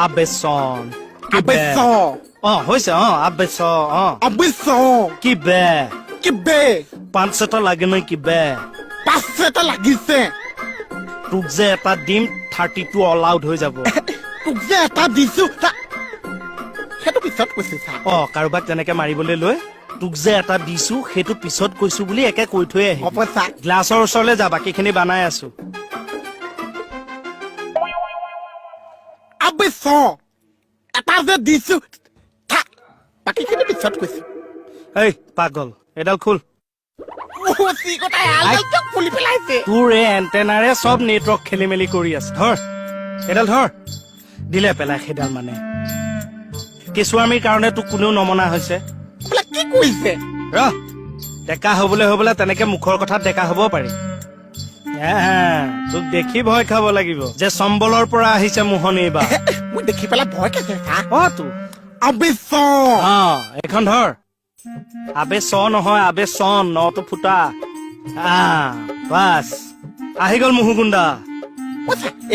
আবেচন আবেচন হৈছে আবেচন আবেচন কিবে 5 এটা লাগে নাই কিবে 5 এটা লাগিছে তোক যে এটা দিম 32 অল আউট হৈ যাব তোক যে এটা দিছো সেইটো পিছত কৈছে কাৰোবাক তেনেকে মাৰিবলৈ লৈ তোক যে এটা দিছো সেইটো পিছত কৈছো বুলি একে কৈ থৈ আহি হ'ব ছাৰ গ্লাছৰ ওচৰলৈ যা বাকীখিনি বানাই আছো আবেচন এটা যে দিছো বাকীখিনি পিছত কৈছো এই পাগল এডাল খোল তোৰ এই এণ্টেনাৰে চব নেটৱৰ্ক খেলি মেলি কৰি আছে ধৰ এডাল ধৰ দিলে পেলাই সেইডাল মানে কেঁচুৱামীৰ কাৰণে তোক কোনেও নমনা হৈছে কি কৈছে ৰহ ডেকা হবলৈ তেনেকে মুখৰ কথাত ডেকা হব পাৰি তোক দেখি ভয় খাব লাগিব যে চম্বলৰ পৰা আহিছে মোহনী বা মই দেখি পেলাই ভয় খাইছে তো আবেচন এইখন ধৰ আবে চ নহয় আবে চন নটো ফুটা বাছ আহি গল মুহুগুণ্ডা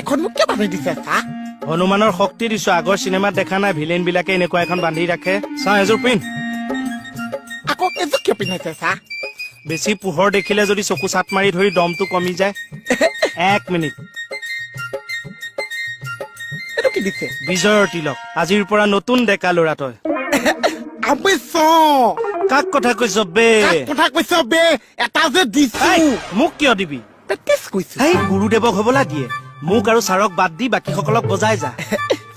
এখন মোক কিয় বান্ধি দিছে হনুমানৰ শক্তি দিছো আগৰ চিনেমাত দেখা নাই ভিলেন বিলাকে এনেকুৱা এখন বান্ধি ৰাখে চা এযোৰ পিন্ধ আকৌ এযোৰ কিয় পিন্ধাইছে বেছি পোহৰ দেখিলে যদি চকু চাট মাৰি ধৰি দমটো কমি যায় 1 মিনিট এইটো কি দিছে বিজয়ৰ তিলক আজিৰ পৰা নতুন ডেকা ল'ৰা তই আবেচন কাক কথা কৈছ বে কথা কৈছ বে এটা যে দিছো মোক কিয় দিবি প্ৰেক্টিচ কৈছো গুৰুদেৱক হবলা দিয়ে মোক আৰু ছাৰক বাদ দি বাকী সকলক বজাই যা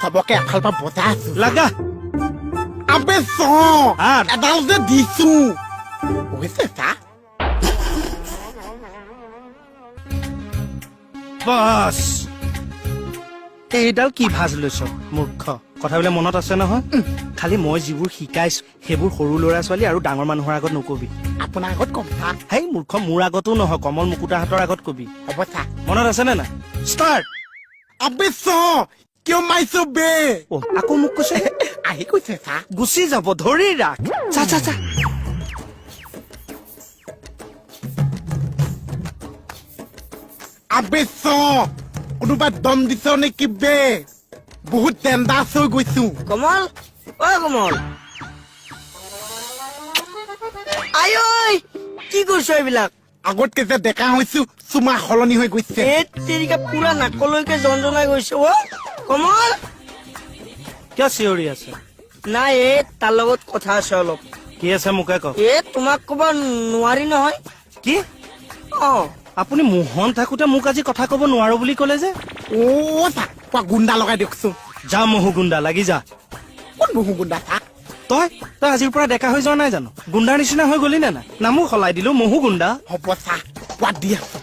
চবকে এফাল পৰা বজাই আছো লাগা আবেচন এডাল যে দিছো হৈছে বাস এইডাল কি ভাজ লৈছ মূৰ্খ কথাবিলাক মনত আছে নহয় খালি মই যিবোৰ শিকাইছো সেইবোৰ সৰু ল'ৰা ছোৱালী আৰু ডাঙৰ মানুহৰ আগত নকবি আপোনাৰ আগত কম হেই মূৰ্খ মোৰ আগতো নহয় কমল মুকুতাহঁতৰ আগত কবি হ'ব মনত আছে নে নাই ষ্টাৰ্ট আবেচন কিয় মাৰিছো বে আকৌ মোক কৈছে আহি কৈছে গুচি যাব ধৰি ৰাখ চা আবেচন কোনোবা দম দিছ নেকি বে বহুত ডেঞ্জাৰাছ হৈ গৈছো কমল কমল কি কৰিছ এইবিলাক আগতকে যে ডেকা হৈছো চুমা সলনি হৈ গৈছে পুৰা নাকলৈকে জনজনাই গৈছে কমল কিয় চিঞৰি আছে নাই তাৰ লগত কথা আছে অলপ কি আছে মোকে কওক তোমাক কব নোৱাৰি নহয় কি আপুনি মোহন থাকোতে মোক আজি কথা কব নোৱাৰো বুলি কলে যে গুণ্ডা লগাই দিয়কচোন যা মহু গুণ্ডা লাগি যা কোন মহু গুণ্ডা তই আজিৰ পৰা ডেকা হৈ যোৱা নাই জানো গুণ্ডাৰ নিচিনা হৈ গলি নে নাই নামো সলাই দিলো মহু গুণ্ডা হ'ব কোৱা দি আছো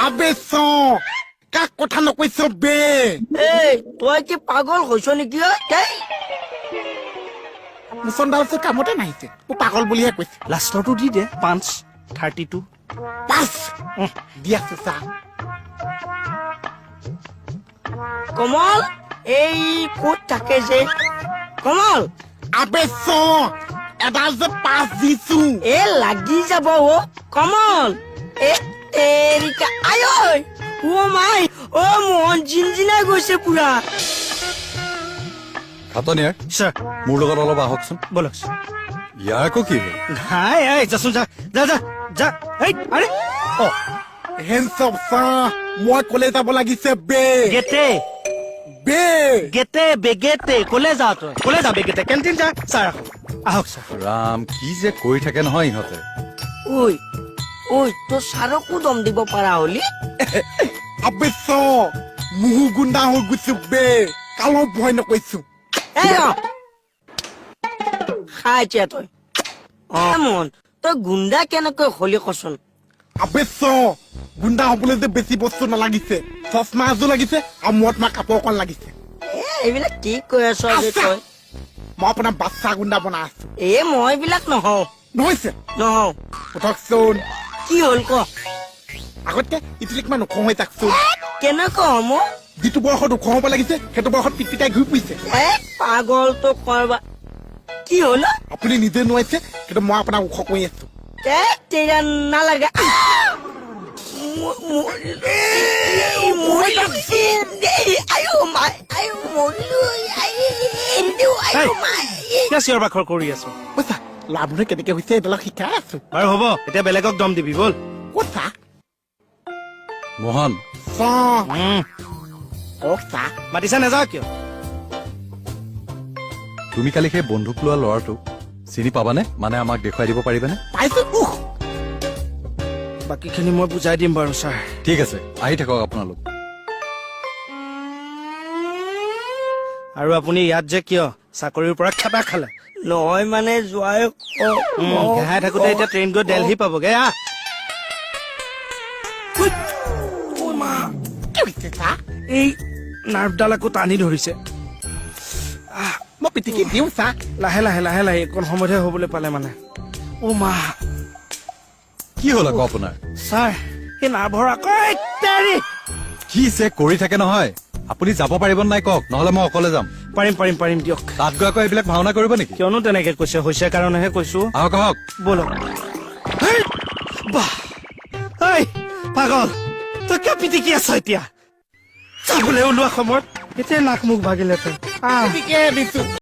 আবেচন কাক কথা নকৈছ বে তই কি পাগল হৈছ নেকি মুচনডাল কামতে নাহিছে মোক পাগল বুলিহে কৈছে লাষ্টৰটো দি দে 532 দি আছো কমল এই ক'ত থাকে যে কমল আবেচন এডাল যে 5 দিছো লাগি যাব কমল মাই মোহন জিনজিনাই গৈছে পুৰা খাতনিয়াৰ ছাৰ মোৰ লগত অলপ আহকচোন বলক ইয়াৰ আকৌ কি হ'ল যাচোন যা আৰে হেনচম মই কলে যাব লাগিছে বে বেগেতে কলে যা তই কলে যা বেগেতে কেণ্টিন যা ছাৰ আহক ছাৰ ৰাম কি যে কৈ থাকে নহয় ইহঁতে তোৰ ছাৰকো দম দিব পাৰা হলি আবেচন মুহু গুণ্ডা হৈ গৈছো বে কালো ভয় নকৈছো তই মন তই গুণ্ডা কেনেকৈ হলি কচোন আবেচন গুণ্ডা হবলৈ যে বেছি বস্তু নালাগিছে চশমা এযোৰ লাগিছে আৰু মূৰত মাৰ কাপোৰ অকণ লাগিছে এইবিলাক কি কৈ আছ তই মই আপোনাৰ বাচ্চা গুণ্ডা বনাই আছো মই এইবিলাক নহওঁ নহৈছে উঠকচোন কি হ'ল ক আগতকে ইটিলিক মান ওখ হৈ যাকচোন কেনেকৈ হম যিটো বয়সত ওখ হ'ব লাগিছে সেইটো বয়সত পিটপিটাই ঘূৰি ফুৰিছে পাগল তো কৰবা কি হ'ল আপুনি নিজে নোৱাৰিছে কিন্তু মই আপোনাক ওখ কৰি আছো তেৰা নালাগে আয়ো এই, কিয় চিঞৰ বাখৰ কৰি আছো কৈছা ল'ৰাবোৰে কেনেকে হৈছে এইডালক শিকাই আছো বাৰু হ'ব এতিয়া বেলেগক দম দিবি ব'ল কৈছা মোহন চ কৈছা মাতিছা নাযাওঁ কিয় তুমি কালি সেই বন্দুক লোৱা ল'ৰাটোক চিনি পাবানে মানে আমাক দেখুৱাই দিব পাৰিবানে পাইছো বাকীখিনি মই বুজাই দিম বাৰু ছাৰ ঠিক আছে আহি থাকক আপোনালোক আৰু আপুনি ইয়াত যে কিয় চাকৰিৰ পৰা খেপা খালে নহয় মানে যোৱাই ঘাই থাকোতে এতিয়া ট্ৰেইন গৈ দেলহি পাবগে আহ কি হৈছে চা এই নাৰ্ভডাল আকৌ টানি ধৰিছে মই পিটিকি দিওঁ চা লাহে লাহে লাহে লাহে অকণ সময়তহে হ'বলৈ পালে মানে অ' মা কি হ'ল আকৌ আপোনাৰ ছাৰ এই নাৰ্ভৰ আকৌ ইত্যাদি কি যে কৰি থাকে নহয় আপুনি যাব পাৰিব নাই কওক নহলে মই অকলে যাম পাৰিম পাৰিম পাৰিম দিয়ক তাত গৈ আকৌ এইবিলাক ভাওনা কৰিব নেকি কিয়নো তেনেকে কৈছে হৈছে কাৰণেহে কৈছো আহক আহক ব'লক হেই, বাহ ঐ পাগল তই কিয় পিটিকি আছ এতিয়া চাবলৈ ওলোৱা সময়ত এতিয়া নাক মুখ ভাগিলেহেঁতেন পিটিকে দিছো